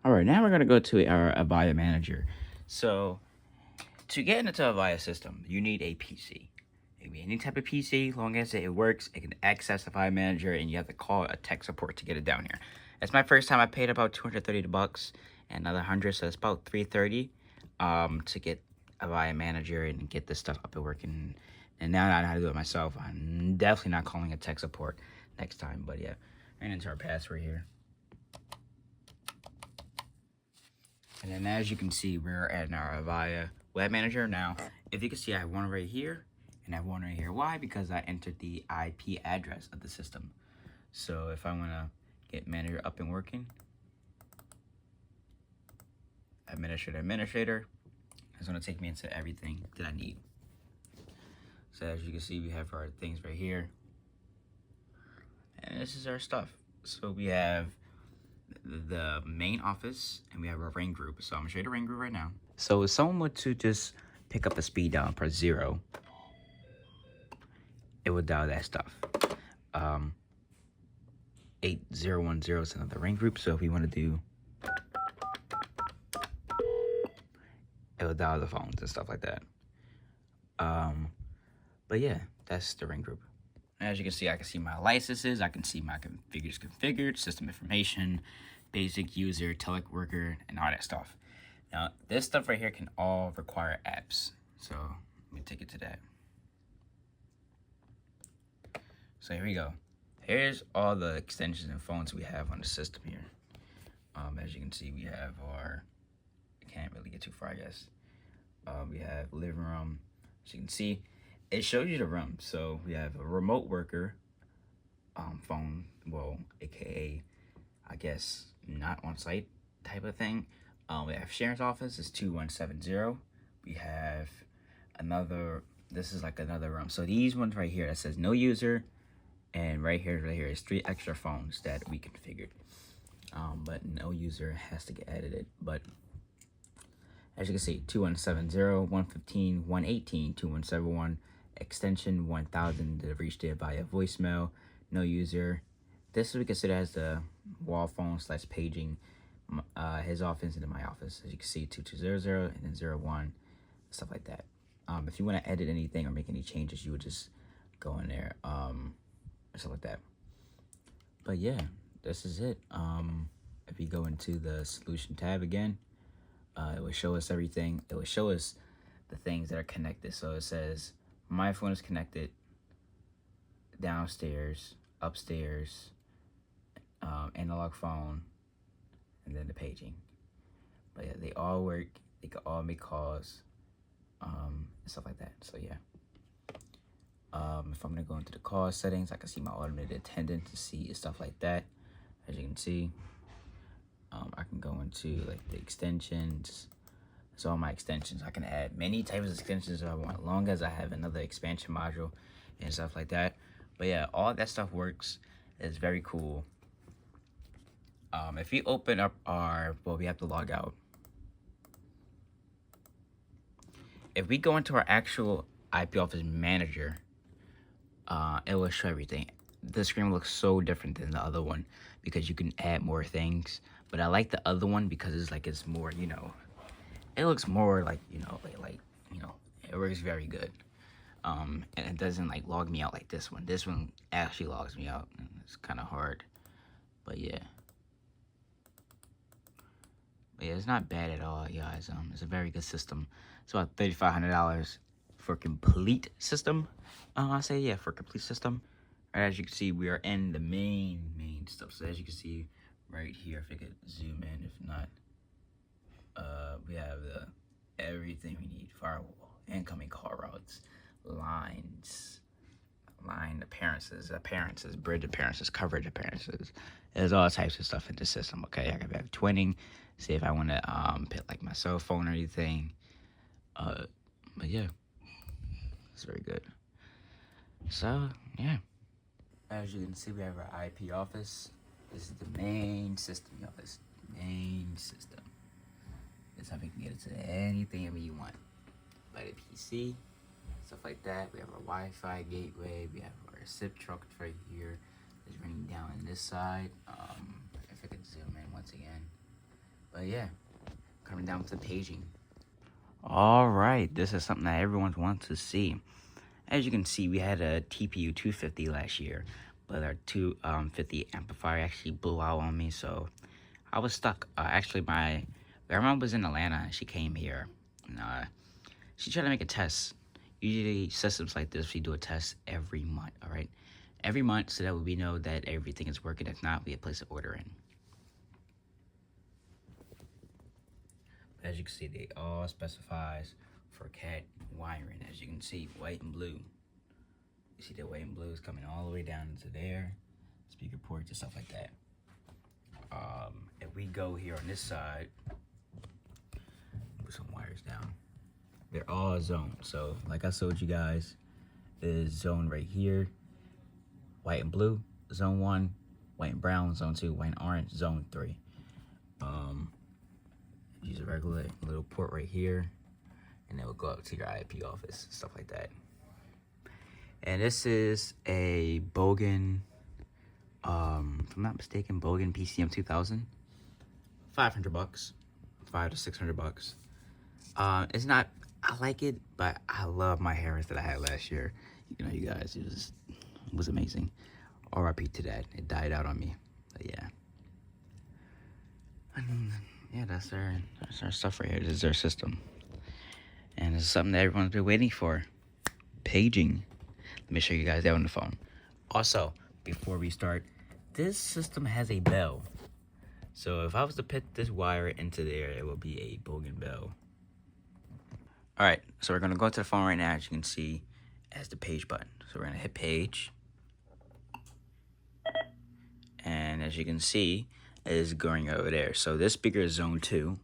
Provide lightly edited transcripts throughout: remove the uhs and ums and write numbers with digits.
All right, now we're gonna go to our Avaya manager. So to get into Avaya system, you need a PC. It can be any type of PC, long as it works, it can access the Avaya manager, and you have to call a tech support to get it down here. It's my first time. I paid about $230 and another 100, so it's about $330 to get Avaya manager and get this stuff up and working. And now I know how to do it myself. I'm definitely not calling a tech support next time. But yeah, right into our password here. And then as you can see, we're at our Avaya web manager. Now, if you can see, I have one right here and I have one right here. Why? Because I entered the IP address of the system. So if I want to get manager up and working, administrator, it's going to take me into everything that I need. So as you can see, we have our things right here. And this is our stuff. So we have the main office and we have our ring group. So I'm gonna show you the ring group right now. So if someone were to just pick up the speed dial, press 0, it would dial that stuff. 8010 is another ring group. So if we want to do, it will dial the phones and stuff like that. But yeah, that's the ring group. As you can see, I can see my licenses, I can see my configured, system information, basic user, tele worker, and all that stuff. Now, this stuff right here can all require apps. So let me take it to that. So here we go. Here's all the extensions and phones we have on the system here. As you can see, we have our, I can't really get too far, I guess. We have living room. As you can see, it shows you the room. So we have a remote worker phone, well, aka, I guess, not on site type of thing. We have Sharon's office is 2170. We have another, this is like another room. So these ones right here that says no user, and right here is 3 extra phones that we configured. But no user has to get edited. But as you can see, 2170, 115, 118, 2171, extension 1000 to reach there via voicemail, no user. This we consider as the wall phone / paging his office into my office. As you can see, 2200 and then 01, stuff like that. If you want to edit anything or make any changes, you would just go in there, or stuff like that. But yeah, this is it. If you go into the solution tab again, it will show us everything. It will show us the things that are connected. So it says my phone is connected downstairs, upstairs, analog phone, and then the paging. But yeah, they all work. They can all make calls, and stuff like that. So yeah. If I'm gonna go into the call settings, I can see my automated attendant to see stuff like that. As you can see, I can go into like the extensions. So all my extensions, I can add many types of extensions I want, as long as I have another expansion module and stuff like that. But yeah, all that stuff works. It's very cool. If we open up our, well, we have to log out. If we go into our actual IP office manager, it will show everything. The screen looks so different than the other one because you can add more things. But I like the other one because it's more, you know, it looks more like, you know, it works very good. And it doesn't like log me out like this one. This one actually logs me out. It's kind of hard, but yeah. But yeah, it's not bad at all, guys. It's a very good system. It's about $3,500 for complete system. I say yeah, for complete system. As you can see, we are in the main stuff. So as you can see right here, if I could zoom in, if not, we have everything we need: firewall, incoming call routes, lines, line appearances, bridge appearances, coverage appearances. There's all types of stuff in the system. Okay, I can have twinning. See if I want to put like my cell phone or anything. But yeah, it's very good. So yeah, as you can see, we have our IP office. This is the main system, y'all. This main system. This is how we can get into anything you want. By the PC, stuff like that. We have our Wi-Fi gateway. We have our SIP truck right here. It's running down on this side. If I could zoom in once again. But yeah, coming down to the paging. All right, this is something that everyone wants to see. As you can see, we had a TPU 250 last year, but our 250 amplifier actually blew out on me, so I was stuck. Actually, my grandma was in Atlanta, and she came here, and she tried to make a test. Usually, systems like this, we do a test every month, all right? Every month, so that we know that everything is working. If not, we place an order in. As you can see, they all specifies for cat wiring. As you can see, white and blue. You see the white and blue is coming all the way down into there, speaker ports and stuff like that. If we go here on this side, put some wires down. They're all zoned. So, like I showed you guys, is zone right here, white and blue, zone 1, white and brown, zone 2, white and orange, zone 3. Use a regular little port right here, and it will go up to your IP office, stuff like that. And this is a Bogan, if I'm not mistaken, Bogan PCM 2000. $500, $500 to $600. It's not. I like it, but I love my Harris that I had last year. You know, you guys, it was amazing. RIP to that. It died out on me. But yeah. Yeah, that's our stuff right here. This is our system. And it's something that everyone's been waiting for. Paging. Let me show you guys that on the phone. Also, before we start, this system has a bell. So if I was to put this wire into there, it will be a Bogan bell. Alright, so we're going to go to the phone right now. As you can see, it has the page button. So we're going to hit page. And as you can see, it is going over there. So this speaker is zone 2.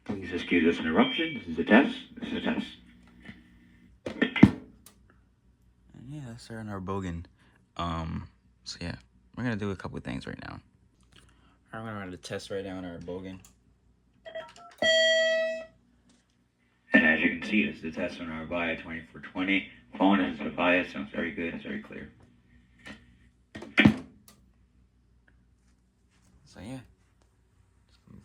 Please excuse this interruption. This is a test. This is a test. And yeah, that's our Bogan. So yeah, we're gonna do a couple of things right now. I'm gonna run the test right now on our Bogan. And as you can see, this is the test on our Avaya 2420 phone. Is Avaya, sounds very good. It's very clear. So yeah,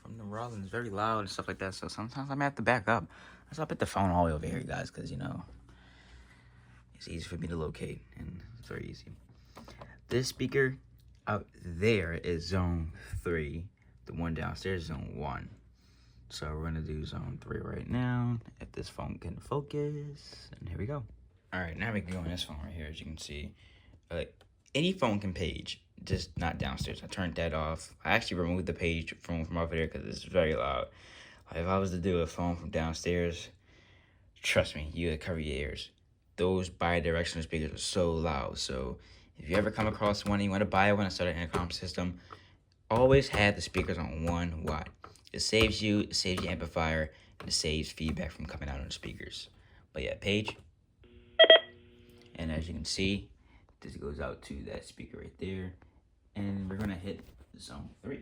from the Rollins, it's very loud and stuff like that. So sometimes I may have to back up. So I put the phone all the way over here, guys, because you know it's easy for me to locate, and it's very easy. This speaker out there is zone 3. The one downstairs is zone 1. So we're gonna do zone 3 right now. If this phone can focus, and here we go. All right, now we can go on this phone right here. As you can see, any phone can page, just not downstairs. I turned that off. I actually removed the page phone from over there because it's very loud. If I was to do a phone from downstairs, trust me, you would cover your ears. Those bi-directional speakers are so loud. So if you ever come across one and you want to buy one and start an intercom system, always have the speakers on 1 watt. It saves you, it saves your amplifier, and it saves feedback from coming out on the speakers. But yeah, page. And as you can see, this goes out to that speaker right there. And we're going to hit zone 3.